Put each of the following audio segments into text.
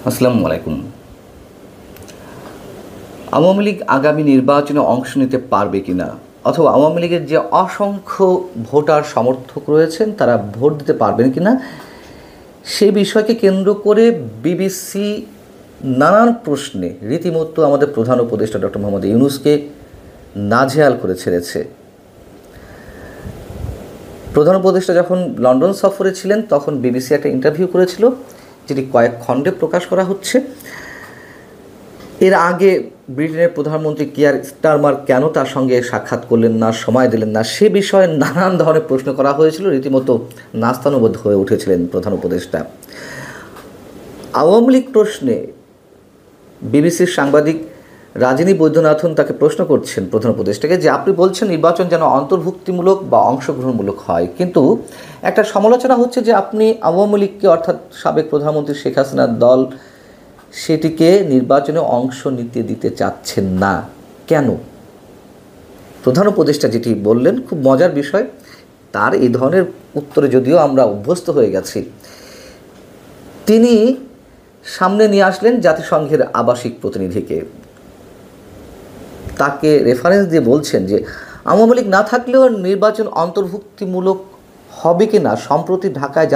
আসসালামু আলাইকুম। আওয়ামী লীগ আগামী নির্বাচনে অংশ নিতে পারবে কিনা, অথবা আওয়ামী লীগের যে অসংখ্য ভোটার সমর্থক রয়েছেন তারা ভোট দিতে পারবেন কিনা, সেই বিষয়কে কেন্দ্র করে বিবিসি নানান প্রশ্নে রীতিমতো আমাদের প্রধান উপদেষ্টা ডক্টর মোহাম্মদ ইউনূসকে নাজেহাল করে ছেড়েছে। প্রধান উপদেষ্টা যখন লন্ডন সফরে ছিলেন তখন বিবিসি একটা ইন্টারভিউ করেছিল, যেটি কয়েক খণ্ডে প্রকাশ করা হচ্ছে। এর আগে ব্রিটেনের প্রধানমন্ত্রী কিয়ার স্টারমার কেন তার সঙ্গে সাক্ষাৎ করলেন না, সময় দিলেন না, সে বিষয়ে নানান ধরনের প্রশ্ন করা হয়েছিল। রীতিমতো নাস্তানুবোধ হয়ে উঠেছিলেন প্রধান উপদেষ্টা। আওয়ামী লীগ প্রশ্নে বিবিসির সাংবাদিক রাজিনী বৈদ্যনাথন তাকে প্রশ্ন করছেন প্রধান উপদেষ্টাকে, যে আপনি বলছেন নির্বাচন যেন অন্তর্ভুক্তিমূলক বা অংশগ্রহণমূলক হয়, কিন্তু একটা সমালোচনা হচ্ছে যে আপনি আওয়ামী লীগকে, অর্থাৎ সাবেক প্রধানমন্ত্রী শেখ হাসিনার দল, সেটিকে নির্বাচনে অংশ নিতে দিতে চাচ্ছেন না কেন? প্রধান উপদেষ্টা যেটি বললেন খুব মজার বিষয়। তার এই ধরনের উত্তরে যদিও আমরা অভ্যস্ত হয়ে গেছি, তিনি সামনে নিয়ে আসলেন জাতিসংঘের আবাসিক প্রতিনিধিকে। তাকে রেফারেন্স দিয়ে বলছেন যে আওয়ামী লীগ না থাকলেও নির্বাচন অন্তর্ভুক্তিমূলক হবে কি না। সম্প্রতি ঢাকায়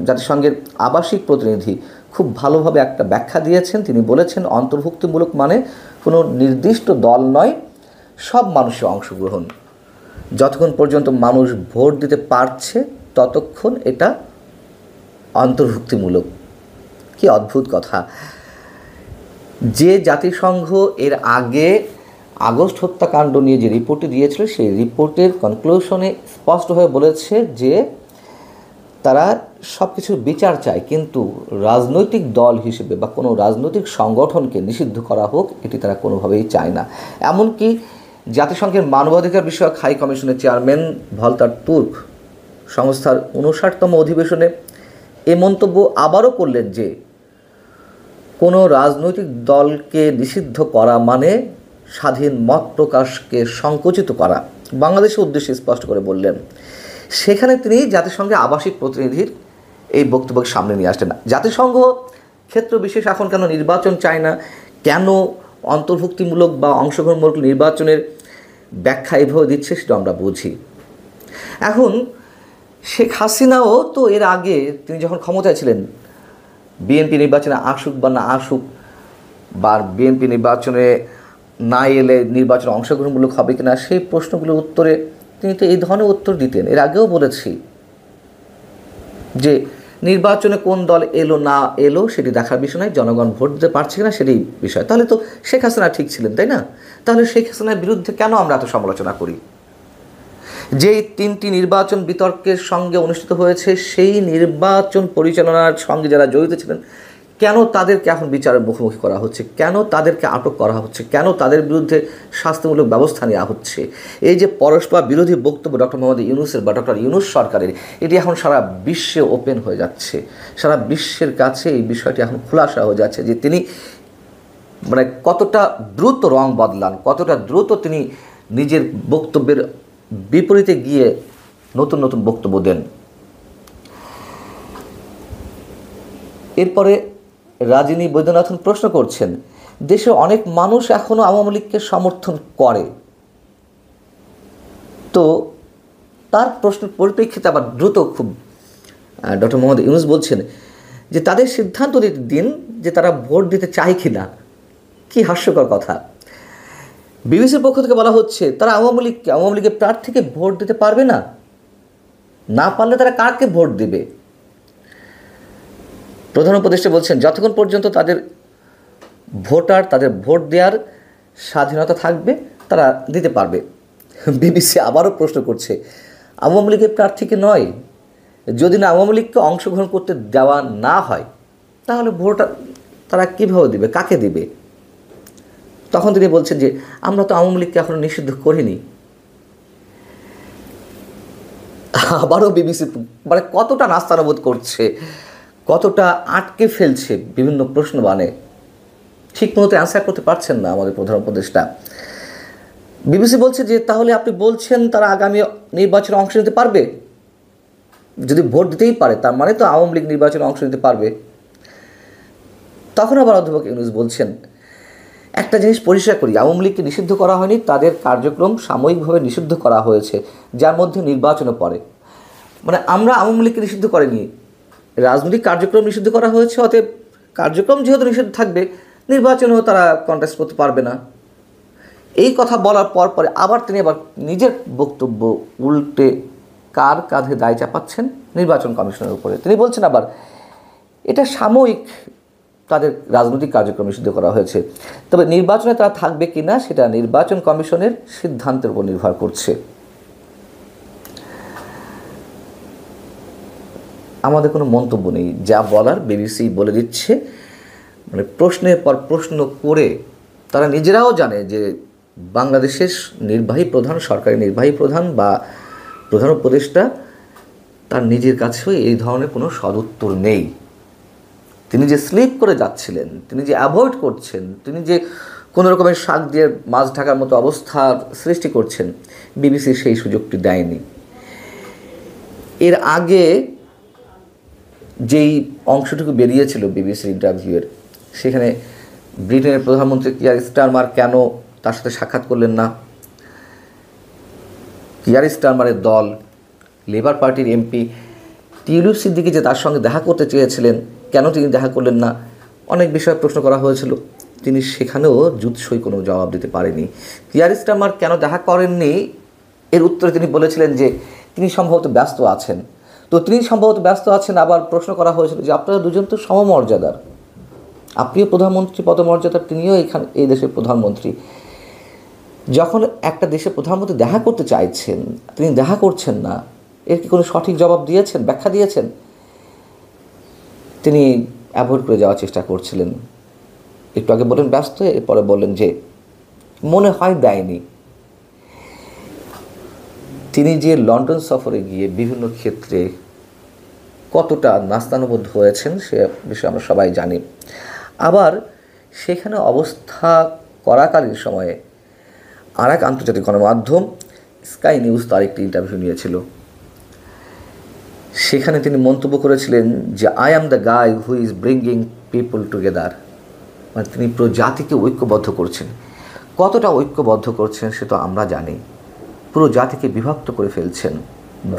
জাতিসংঘের আবাসিক প্রতিনিধি খুব ভালোভাবে একটা ব্যাখ্যা দিয়েছেন। তিনি বলেছেন অন্তর্ভুক্তিমূলক মানে কোনো নির্দিষ্ট দল নয়, সব মানুষের অংশগ্রহণ। যতক্ষণ পর্যন্ত মানুষ ভোট দিতে পারছে ততক্ষণ এটা অন্তর্ভুক্তিমূলক। কি অদ্ভুত কথা! যে জাতিসংঘ এর আগে আগস্ট হত্যাকাণ্ড নিয়ে যে রিপোর্টটি দিয়েছিল, সেই রিপোর্টের কনক্লুশনে স্পষ্টভাবে বলেছে যে তারা সব কিছুর বিচার চায়, কিন্তু রাজনৈতিক দল হিসেবে বা কোনো রাজনৈতিক সংগঠনকে নিষিদ্ধ করা হোক এটি তারা কোনোভাবেই চায় না। এমনকি জাতিসংঘের মানবাধিকার বিষয়ক হাই কমিশনের চেয়ারম্যান ভলতার তুর্ক সংস্থার ৫৯তম অধিবেশনে এ মন্তব্য আবারও করলেন যে কোনো রাজনৈতিক দলকে নিষিদ্ধ করা মানে স্বাধীন মত প্রকাশকে সংকুচিত করা। বাংলাদেশের উদ্দেশ্যে স্পষ্ট করে বললেন। সেখানে তিনি জাতিসংঘের আবাসিক প্রতিনিধির এই বক্তব্যকে সামনে নিয়ে আসলেন। জাতিসংঘ ক্ষেত্র বিশেষ এখন কেন নির্বাচন চায় না, কেন অন্তর্ভুক্তিমূলক বা অংশগ্রহণমূলক নির্বাচনের ব্যাখ্যা এভাবে দিচ্ছে, সেটা আমরা বুঝি। এখন শেখ হাসিনাও তো এর আগে তিনি যখন ক্ষমতায় ছিলেন, বিএনপি নির্বাচনে আসুক বা না আসুক, বা বিএনপি নির্বাচনে না এলে নির্বাচনে অংশগ্রহণমূলক হবে কিনা, সেই প্রশ্নগুলোর উত্তরে তিনি তো এই ধরনের উত্তর দিতেন। এর আগেও বলেছি যে নির্বাচনে কোন দল এলো না এলো সেটি দেখার বিষয় নয়, জনগণ ভোট দিতে পারছে কিনা সেটাই বিষয়। তাহলে তো শেখ হাসিনা ঠিক ছিলেন, তাই না? তাহলে শেখ হাসিনার বিরুদ্ধে কেন আমরা এত সমালোচনা করি? যেই ৩টি নির্বাচন বিতর্কের সঙ্গে অনুষ্ঠিত হয়েছে, সেই নির্বাচন পরিচালনার সঙ্গে যারা জড়িত ছিলেন, কেন তাদেরকে এখন বিচারের মুখোমুখি করা হচ্ছে? কেন তাদেরকে আটক করা হচ্ছে? কেন তাদের বিরুদ্ধে শাস্তিমূলক ব্যবস্থা নেওয়া হচ্ছে? এই যে পরস্পর বিরোধী বক্তব্য ডক্টর মোহাম্মদ ইউনূসের বা ডক্টর ইউনূস সরকারের, এটি এখন সারা বিশ্বে ওপেন হয়ে যাচ্ছে। সারা বিশ্বের কাছে এই বিষয়টি এখন খোলাসা হয়ে যাচ্ছে যে তিনি কতটা দ্রুত রং বদলান, কতটা দ্রুত তিনি নিজের বক্তব্যের বিপরীতে গিয়ে নতুন নতুন বক্তব্য দেন। এরপরে রাজিনী বৈদ্যনাথন প্রশ্ন করছেন, দেশে অনেক মানুষ এখনও আওয়ামী লীগকে সমর্থন করে, তো তার প্রশ্নের পরিপ্রেক্ষিতে আবার দ্রুত খুব ডক্টর মোহাম্মদ ইউনূস বলছেন যে তাদের সিদ্ধান্ত দিন যে তারা ভোট দিতে চায় কি না। কি হাস্যকর কথা! বিবিসির পক্ষ থেকে বলা হচ্ছে তারা আওয়ামী লীগের প্রার্থীকে ভোট দিতে পারবে না, না পারলে তারা কাকে ভোট দেবে? প্রধান উপদেষ্টা বলছেন যতক্ষণ পর্যন্ত তাদের ভোট দেওয়ার স্বাধীনতা থাকবে তারা দিতে পারবে। বিবিসি আবারও প্রশ্ন করছে, আওয়ামী লীগের প্রার্থীকে নয়, যদি না আওয়ামী লীগকে অংশগ্রহণ করতে দেওয়া না হয় তাহলে ভোট তারা কীভাবে দিবে, কাকে দিবে? তখন তিনি বলছেন যে আমরা তো আওয়ামী লীগকে এখনও নিষিদ্ধ করিনি। আবারও বিবিসি কতটা নাস্তানুবোধ করছে, কতটা আটকে ফেলছে বিভিন্ন প্রশ্ন বানে, ঠিক মতো অ্যান্সার করতে পারছেন না আমাদের প্রধান উপদেষ্টা। বিবিসি বলছে যে তাহলে আপনি বলছেন তারা আগামী নির্বাচনে অংশ নিতে পারবে? যদি ভোট দিতেই পারে তার মানে তো আওয়ামী লীগ নির্বাচনে অংশ নিতে পারবে। তখন আবার অধ্যাপক ইউনূস বলছেন, একটা জিনিস পরিষ্কার করি, আওয়ামী লীগকে নিষিদ্ধ করা হয়নি, তাদের কার্যক্রম সাময়িকভাবে নিষিদ্ধ করা হয়েছে, যার মধ্যে নির্বাচনও পড়ে। মানে আমরা আওয়ামী লীগকে নিষিদ্ধ করিনি, রাজনৈতিক কার্যক্রম নিষিদ্ধ করা হয়েছে, অতএব কার্যক্রম যেহেতু নিষিদ্ধ থাকবে, নির্বাচনেও তারা কন্টেস্ট করতে পারবে না। এই কথা বলার পরে আবার তিনি আবার নিজের বক্তব্য উল্টে কার কাঁধে দায় চাপাচ্ছেন? নির্বাচন কমিশনের উপরে। তিনি বলছেন আবার এটা সাময়িক তাদের রাজনৈতিক কার্যক্রম নিষিদ্ধ করা হয়েছে, তবে নির্বাচনে তারা থাকবে কি না সেটা নির্বাচন কমিশনের সিদ্ধান্তের উপর নির্ভর করছে। আমাদের কোনো মন্তব্য নেই, যা বলার বিবিসি বলে দিচ্ছে। মানে প্রশ্নের পর প্রশ্ন করে তারা নিজেরাও জানে যে বাংলাদেশের নির্বাহী প্রধান, সরকারি নির্বাহী প্রধান বা প্রধান উপদেষ্টা, তার নিজের কাছেও এই ধরনের কোনো সদুত্তর নেই। তিনি যে স্লিপ করে যাচ্ছিলেন, তিনি যে অ্যাভয়েড করছেন, তিনি যে কোনো রকমের শাক দিয়ে মাছ ঢাকার মতো অবস্থার সৃষ্টি করছেন, বিবিসি সেই সুযোগটি দেয়নি। এর আগে যেই অংশটুকু বেরিয়েছিল বিবিসির ইন্টারভিউয়ের, সেখানে ব্রিটেনের প্রধানমন্ত্রী কিয়ার স্টারমার কেন তার সাথে সাক্ষাৎ করলেন না, কিয়ার স্টারমারের দল, লেবার পার্টির এমপি টিউলিপ সিদ্দিকী যে তার সঙ্গে দেখা করতে চেয়েছিলেন, কেন তিনি দেখা করলেন না, অনেক বিষয়ে প্রশ্ন করা হয়েছিল। তিনি সেখানেও জুৎসই কোনো জবাব দিতে পারেনি। কিয়ার স্টারমার কেন দেখা করেননি এর উত্তরে তিনি বলেছিলেন যে তিনি সম্ভবত ব্যস্ত আছেন। তো তিনি সম্ভবত ব্যস্ত আছেন, আবার প্রশ্ন করা হয়েছিল যে আপনারা দুজন তো সমমর্যাদার, আপনিও প্রধানমন্ত্রী পদমর্যাদার, তিনিও এই দেশের প্রধানমন্ত্রী। যখন একটা দেশের প্রধানমন্ত্রী দেখা করতে চাইছেন, তিনি দেখা করছেন না, এর কি কোনো সঠিক জবাব দিয়েছেন, ব্যাখ্যা দিয়েছেন? তিনি অ্যাভয়েড করে যাওয়ার চেষ্টা করছিলেন। একটু আগে বললেন ব্যস্ত, এরপরে বললেন যে মনে হয় দেয়নি। তিনি যে লন্ডন সফরে গিয়ে বিভিন্ন ক্ষেত্রে কতটা নাস্তানুবোধ হয়েছেন সে বিষয়ে আমরা সবাই জানি। আবার সেখানে অবস্থা করাকালীন সময়ে আর এক আন্তর্জাতিক গণমাধ্যম স্কাই নিউজ তার একটি ইন্টারভিউ নিয়েছিল। সেখানে তিনি মন্তব্য করেছিলেন যে I am the guy who is bringing people together. মানে তিনি পুরো জাতিকে ঐক্যবদ্ধ করছেন। কতটা ঐক্যবদ্ধ করছেন সে তো আমরা জানি। পুরো জাতিকে বিভক্ত করে ফেলছেন,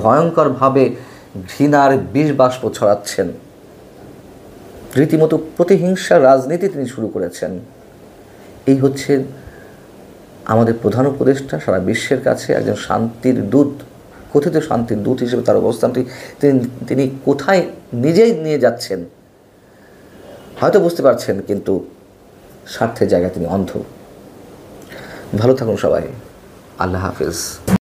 ভয়ঙ্করভাবে ঘৃণার বিষ বাষ্প ছড়াচ্ছেন, রীতিমতো প্রতিহিংসার রাজনীতি তিনি শুরু করেছেন। এই হচ্ছে আমাদের প্রধান উপদেষ্টা, সারা বিশ্বের কাছে একজন শান্তির দূত, কথিত শান্তির দূত হিসেবে তার অবস্থানটি তিনি কোথায় নিজেই নিয়ে যাচ্ছেন হয়তো বুঝতে পারছেন, কিন্তু স্বার্থের জায়গায় তিনি অন্ধ। ভালো থাকুন সবাই, আল্লাহ হাফেজ।